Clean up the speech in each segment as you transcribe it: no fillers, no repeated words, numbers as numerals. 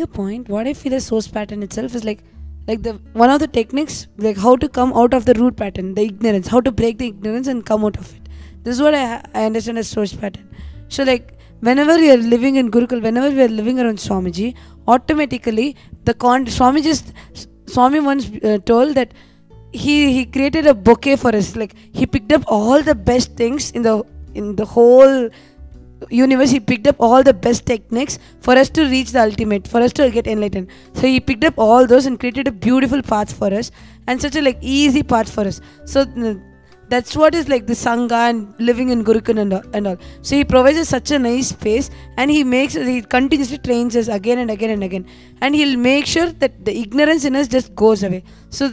the point, what I feel is source pattern itself is like the one of the techniques, like how to come out of the root pattern, the ignorance, how to break the ignorance and come out of it. This is what I understand as source pattern. So like whenever we are living in Gurukul, whenever we are living around Swamiji, automatically Swami once told that he created a bouquet for us. Like he picked up all the best things in the whole universe. He picked up all the best techniques for us to reach the ultimate, for us to get enlightened. So he picked up all those and created a beautiful path for us, and such a like easy path for us. So that's what is like the Sangha and living in Gurukul and all. So he provides us such a nice space, and he continuously trains us again and again and again, and he'll make sure that the ignorance in us just goes away. So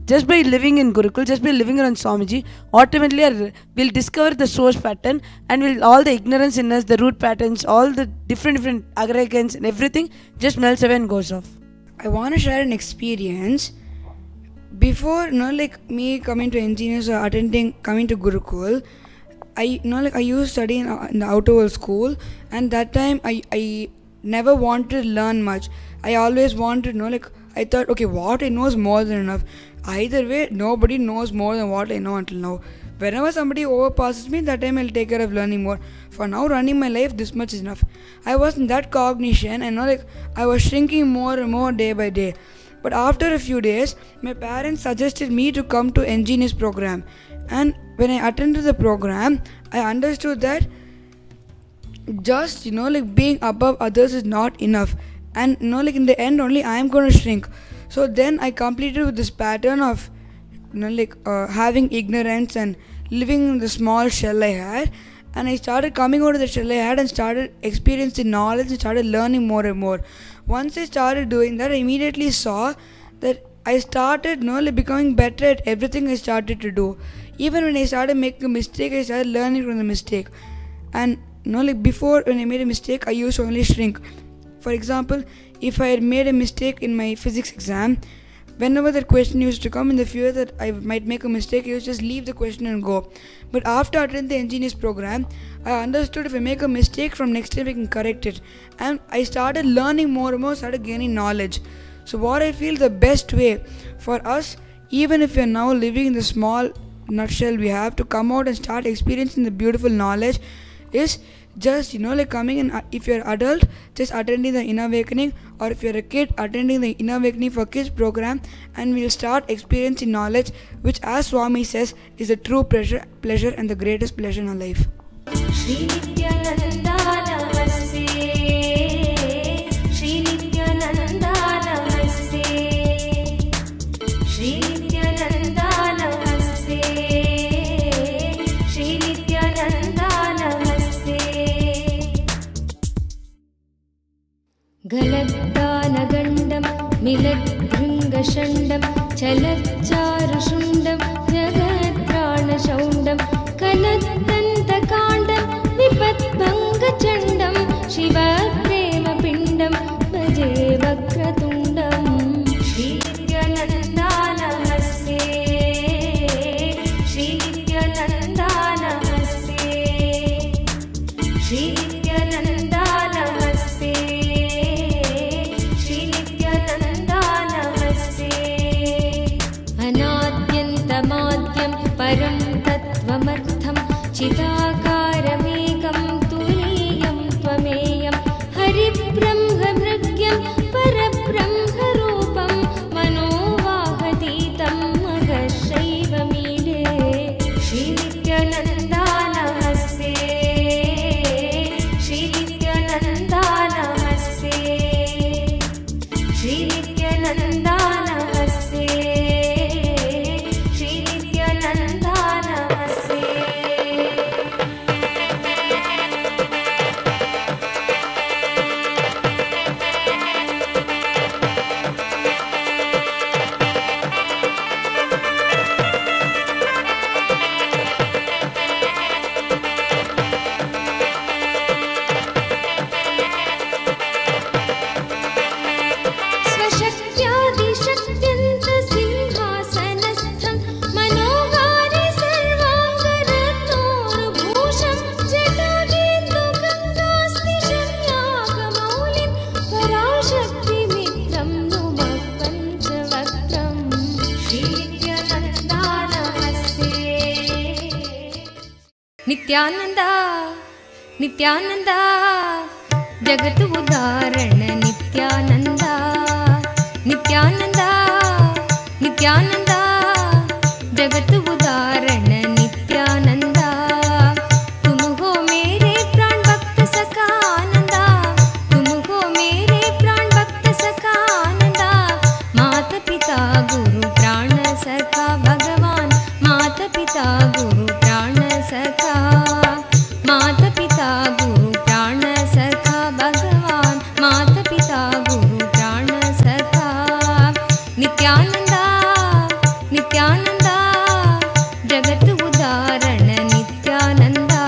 just by living in Gurukul, just by living around Swamiji, automatically we'll discover the source pattern, and all the ignorance in us, the root patterns, all the different aggregates and everything just melts away and goes off. I want to share an experience. Before, like me coming to engineers or coming to Gurukul, I used to study in the outer world school, and that time I never wanted to learn much. I always wanted to know, like I thought, okay, what I know is more than enough. Either way, nobody knows more than what I know until now. Whenever somebody overpasses me, that time I'll take care of learning more. For now, running my life, this much is enough. I was in that cognition, and like I was shrinking more and more day by day. But after a few days, my parents suggested me to come to engineers program, and when I attended the program, I understood that just like being above others is not enough, and like in the end only I am going to shrink. So then I completed with this pattern of having ignorance and living in the small shell I had, and I started coming out of the shell I had and started experiencing knowledge and started learning more and more. Once I started doing that, I immediately saw that I started becoming better at everything I started to do. Even when I started making a mistake, I started learning from the mistake. And before, when I made a mistake, I used to only shrink. For example, if I had made a mistake in my physics exam, whenever that question used to come, in the fear that I might make a mistake, I used to just leave the question and go. But after attending the engineers program, I understood if I make a mistake, from next time I can correct it. And I started learning more and more, started gaining knowledge. So what I feel the best way for us, even if we are now living in the small nutshell we have, to come out and start experiencing the beautiful knowledge is just coming in. If you're an adult, just attending the Inner Awakening, or if you're a kid, attending the Inner Awakening for Kids program, and we'll start experiencing knowledge, which, as Swami says, is the true pleasure and the greatest pleasure in our life. Shri Nithyananda Namaste. Shri Nithyananda Namaste. Shri Nithyananda Namaste. Shri Nithyananda Namaste. Galaddanagandam miladbhringashandam chalaccharushundam jagatpranashaundam kanattantakandam vipatbhangachandam shivapremapindam bhaje vakratundam. Shri Nithyananda Namaste. Shri Nithyananda Namaste. Shri Nithyananda Namaste. Shri Nithyananda Namaste. Anadyantamadhyam param tattvamartham चिदाकारमेकं तुरीयं त्वमेयं हरिब्रह्मभृग्यं परब्रह्मरूपं मनोवाहतीतं मगशैवमीडे. Shri Nityananda नमस्ते. श्री नित्यानन्दा नमस्ते. श्री नित्यानन्दा नमस्ते. Shri Nityananda Nithyananda, Nithyananda, Jagat Udaharan Nithyananda, Nithyananda, Nithyananda, Jagat Udaharan Nithyananda. तुम हो मेरे प्राण भक्त सखा आनंदा, तुम हो मेरे प्राण भक्त सखा आनंदा. माता पिता गुरु प्राण सखा भगवान, माता पिता गुरु प्राण सखा, माता पिता गुरु प्राण सखा भगवान, माता पिता गुरु प्राण सखा. नित्यानंदा, नित्यानंदा, जगत उदाहरण नित्यानंदा,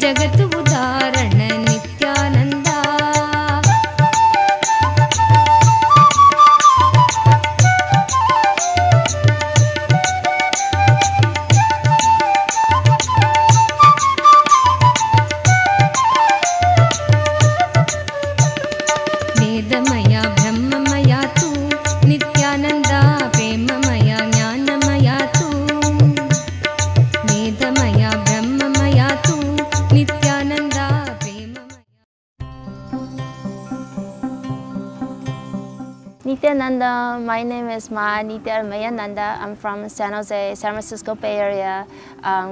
जगत उदाहरण नित्यानंदा. वेदमया ब्रह्ममया तू नित्यानंदा, प्रेममया ज्ञानमया तू. वेदमया ब्रह्ममया तू Nityananda, प्रेममया. Nithyananda, my name is Nithyananda. I'm from San Jose, San Francisco Bay Area,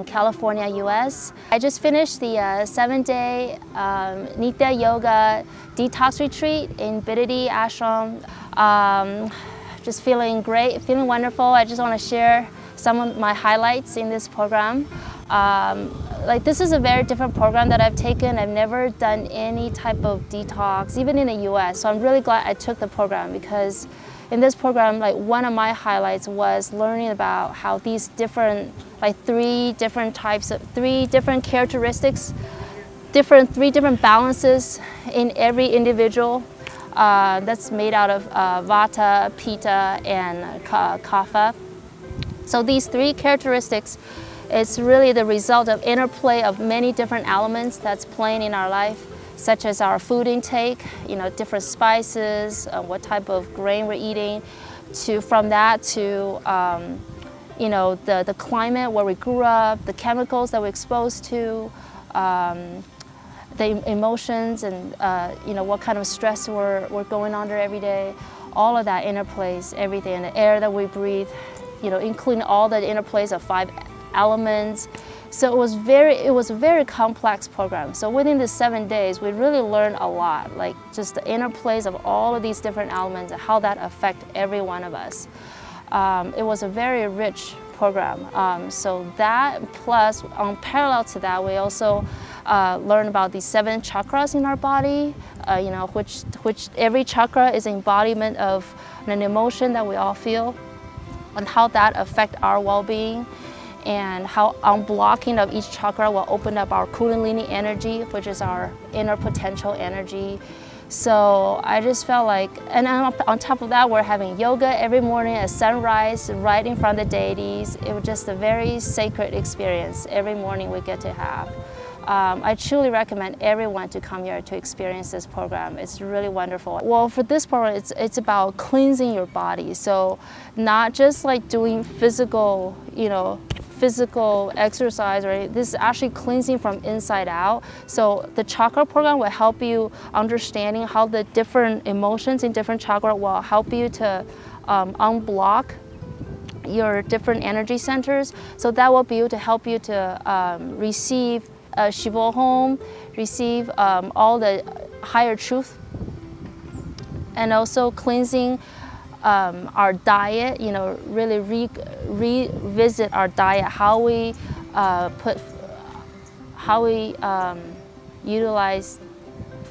California, US. I just finished the 7-day Nithya Yoga detox retreat in Bididi Ashram. Just feeling great, feeling wonderful. I just want to share some of my highlights in this program. Like, this is a very different program that I've taken. I've never done any type of detox, even in the US. So I'm really glad I took the program, because in this program, like, one of my highlights was learning about how these different, like, three different characteristics, three different balances in every individual that's made out of Vata, Pitta, and Kapha. So these three characteristics, it's really the result of interplay of many different elements that's playing in our life, such as our food intake, different spices, what type of grain we're eating, from that to the climate where we grew up, the chemicals that we're exposed to, the emotions, and what kind of stress we're going under every day. All of that interplays everything, and the air that we breathe, including all the interplays of 5 elements. So it was a very complex program. So within the 7 days, we really learned a lot, like just the interplays of all of these different elements and how that affect every one of us. It was a very rich program. So that, plus parallel to that, we also learn about the 7 chakras in our body, which every chakra is an embodiment of an emotion that we all feel, and how that affect our well-being, and how unblocking of each chakra will open up our Kundalini energy, which is our inner potential energy. So I just felt like, and on top of that, we're having yoga every morning at sunrise, right in front of the deities. It was just a very sacred experience every morning we get to have. I truly recommend everyone to come here to experience this program. It's really wonderful. Well, for this program, it's about cleansing your body. So not just like doing physical exercise, right? This is actually cleansing from inside out. So the chakra program will help you understanding how the different emotions in different chakra will help you to unblock your different energy centers. So that will be able to help you to receive Shivoham, receive all the higher truth, and also cleansing our diet, really revisit our diet, how we utilize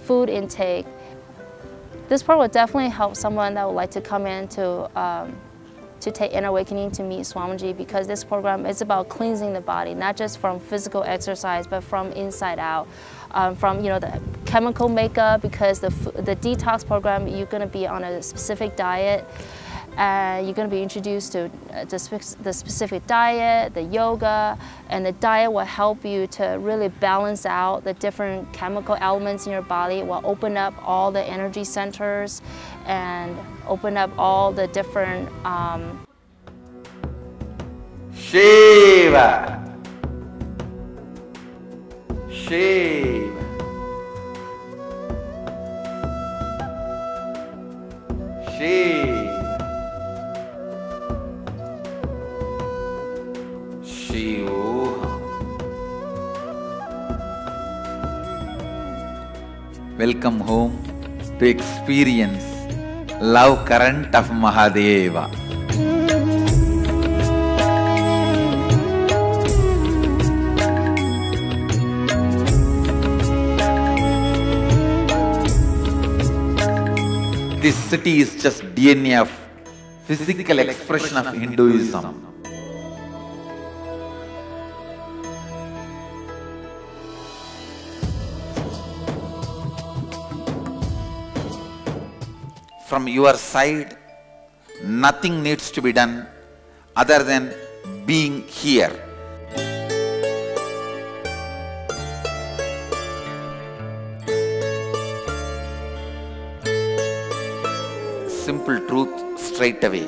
food intake. This program will definitely help someone that would like to come in to take Inner Awakening to meet Swamiji, because this program is about cleansing the body, not just from physical exercise, but from inside out. From the chemical makeup, because the detox program, you're going to be on a specific diet. You're going to be introduced to the specific diet, the yoga, and the diet will help you to really balance out the different chemical elements in your body. It will open up all the energy centers and open up all the different Shiva. Shiv. Shiv. Shivoham. Welcome home to experience love current of Mahadeva. This city is just DNA of physical expression of Hinduism. From your side, nothing needs to be done other than being here. Simple truth straight away.